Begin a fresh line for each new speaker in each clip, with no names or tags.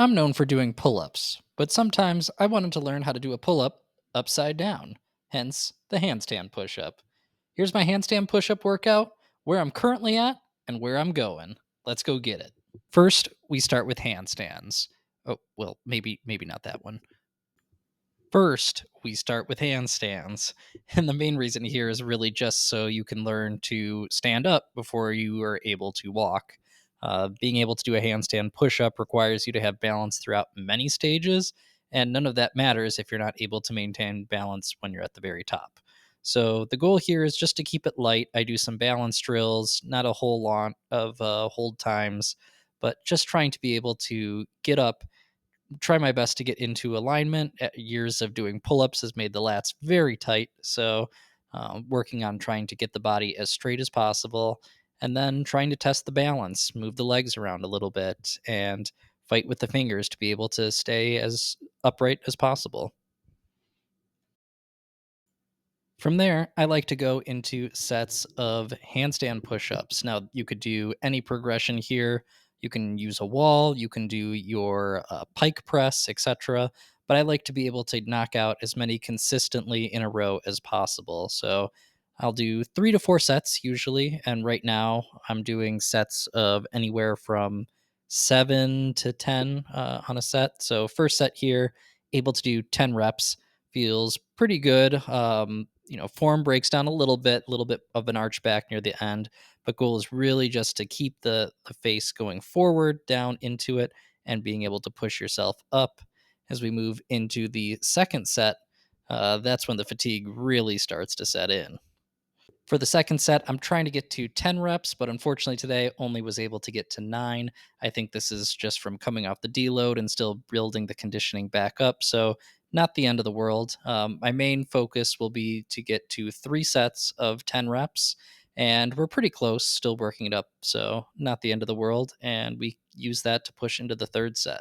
I'm known for doing pull ups, but sometimes I wanted to learn how to do a pull up upside down, hence the handstand push up. Here's my handstand push up workout, where I'm currently at, and where I'm going. Let's go get it. First, we start with handstands. Oh, well, maybe not that one. First, we start with handstands. And the main reason here is really just so you can learn to stand up before you are able to walk. Being able to do a handstand push up requires you to have balance throughout many stages, and none of that matters if you're not able to maintain balance when you're at the very top. So, the goal here is just to keep it light. I do some balance drills, not a whole lot of hold times, but just trying to be able to get up, try my best to get into alignment. Years of doing pull ups has made the lats very tight. So, working on trying to get the body as straight as possible and then trying to test the balance, move the legs around a little bit, and fight with the fingers to be able to stay as upright as possible. From there, I like to go into sets of handstand push ups. Now, you could do any progression here. You can use a wall, you can do your pike press, etc. But I like to be able to knock out as many consistently in a row as possible. So I'll do 3 to 4 sets usually. And right now, I'm doing sets of anywhere from 7 to 10 on a set. So, first set here, able to do 10 reps feels pretty good. Form breaks down a little bit of an arch back near the end, but goal is really just to keep the face going forward, down into it, and being able to push yourself up. As we move into the second set, that's when the fatigue really starts to set in. For the second set, I'm trying to get to 10 reps, but unfortunately today only was able to get to 9. I think this is just from coming off the deload and still building the conditioning back up. So, not the end of the world. My main focus will be to get to 3 sets of 10 reps, and we're pretty close, still working it up. So, not the end of the world. And we use that to push into the third set.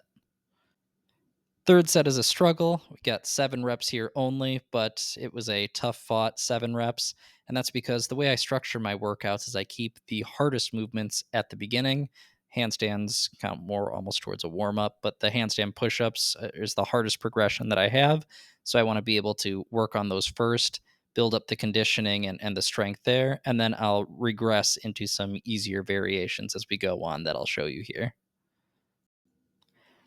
Third set is a struggle. We got 7 reps here only, but it was a tough fought 7 reps. And that's because the way I structure my workouts is I keep the hardest movements at the beginning. Handstands count more almost towards a warm up, but the handstand push ups is the hardest progression that I have. So I want to be able to work on those first, build up the conditioning and the strength there. And then I'll regress into some easier variations as we go on that I'll show you here.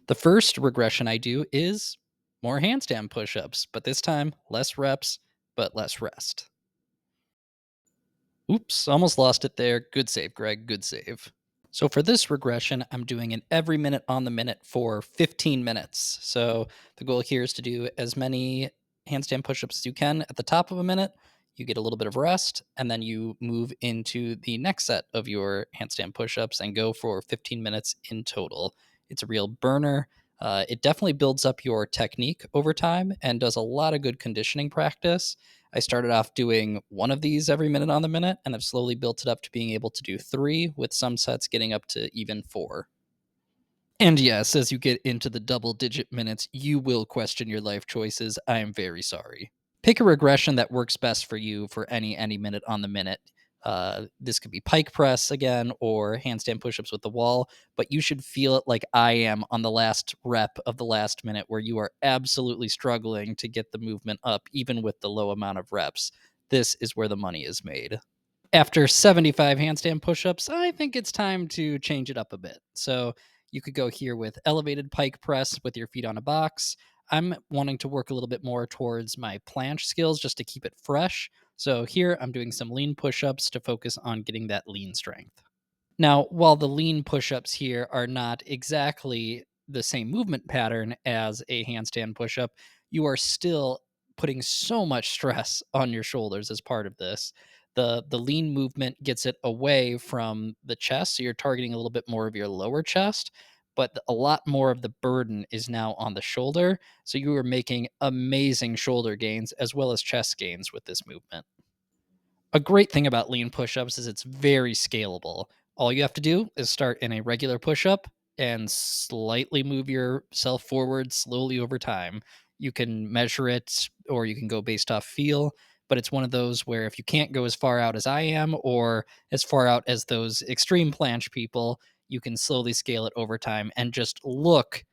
The first regression I do is more handstand push ups, but this time less reps, but less rest. Oops, almost lost it there. Good save, Greg. Good save. So for this regression, I'm doing an every minute on the minute for 15 minutes. So the goal here is to do as many handstand push-ups as you can at the top of a minute. You get a little bit of rest, and then you move into the next set of your handstand push-ups and go for 15 minutes in total. It's a real burner. It definitely builds up your technique over time and does a lot of good conditioning practice. I started off doing one of these every minute on the minute, and I've slowly built it up to being able to do 3, with some sets getting up to even 4. And yes, as you get into the double digit minutes, you will question your life choices. I am very sorry. Pick a regression that works best for you for any minute on the minute. This could be pike press again or handstand push-ups with the wall, but you should feel it like I am on the last rep of the last minute, where you are absolutely struggling to get the movement up even with the low amount of reps. This is where the money is made. After 75 handstand push-ups, I think it's time to change it up a bit. So you could go here with elevated pike press with your feet on a box. I'm wanting to work a little bit more towards my planche skills just to keep it fresh. So here I'm doing some lean push-ups to focus on getting that lean strength. Now, while the lean push-ups here are not exactly the same movement pattern as a handstand push-up, you are still putting so much stress on your shoulders as part of this. The lean movement gets it away from the chest, so you're targeting a little bit more of your lower chest, but a lot more of the burden is now on the shoulder, so you are making amazing shoulder gains as well as chest gains with this movement. A great thing about lean push-ups is it's very scalable. All you have to do is start in a regular push-up and slightly move yourself forward slowly over time. You can measure it or you can go based off feel, but it's one of those where if you can't go as far out as I am or as far out as those extreme planche people, you can slowly scale it over time and just look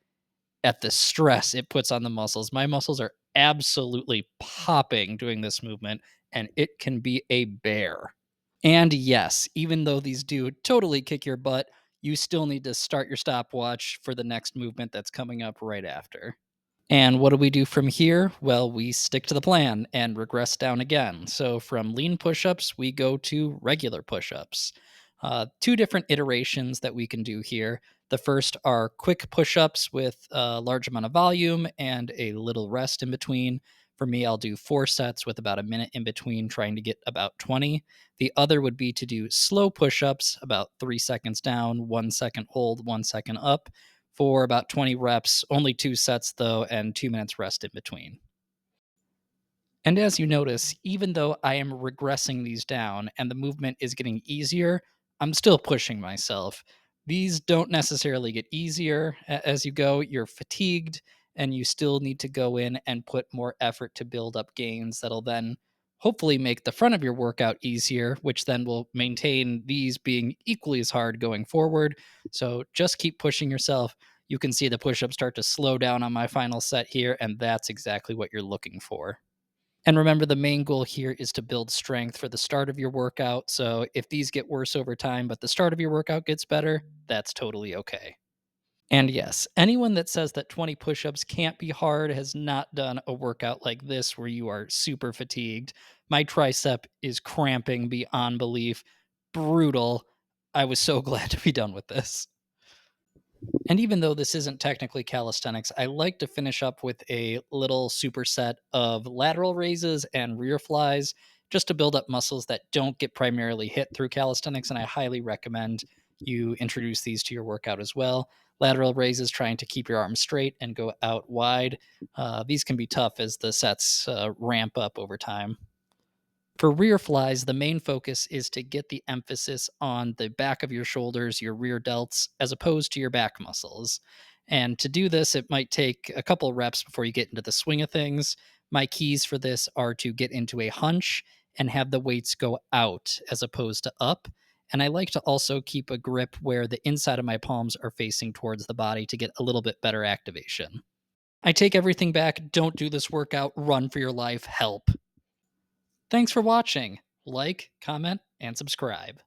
at the stress it puts on the muscles. My muscles are absolutely popping doing this movement, and it can be a bear. And yes, even though these do totally kick your butt, you still need to start your stopwatch for the next movement that's coming up right after. And what do we do from here? Well, we stick to the plan and regress down again. So from lean push ups, we go to regular push ups. Two different iterations that we can do here. The first are quick push ups with a large amount of volume and a little rest in between. For me, I'll do 4 sets with about a minute in between, trying to get about 20. The other would be to do slow push ups, about 3 seconds down, 1 second hold, 1 second up for about 20 reps, only 2 sets though, and 2 minutes rest in between. And as you notice, even though I am regressing these down and the movement is getting easier, I'm still pushing myself. These don't necessarily get easier as you go. You're fatigued and you still need to go in and put more effort to build up gains that'll then hopefully make the front of your workout easier, which then will maintain these being equally as hard going forward. So just keep pushing yourself. You can see the push ups start to slow down on my final set here, and that's exactly what you're looking for. And remember, the main goal here is to build strength for the start of your workout. So if these get worse over time, but the start of your workout gets better, that's totally okay. And yes, anyone that says that 20 push ups can't be hard has not done a workout like this where you are super fatigued. My tricep is cramping beyond belief. Brutal. I was so glad to be done with this. And even though this isn't technically calisthenics, I like to finish up with a little superset of lateral raises and rear flies just to build up muscles that don't get primarily hit through calisthenics. And I highly recommend you introduce these to your workout as well. Lateral raises, trying to keep your arms straight and go out wide. These can be tough as the sets ramp up over time. For rear flies, the main focus is to get the emphasis on the back of your shoulders, your rear delts, as opposed to your back muscles. And to do this, it might take a couple reps before you get into the swing of things. My keys for this are to get into a hunch and have the weights go out as opposed to up. And I like to also keep a grip where the inside of my palms are facing towards the body to get a little bit better activation. I take everything back. Don't do this workout. Run for your life. Help. Thanks for watching. Like, comment, and subscribe.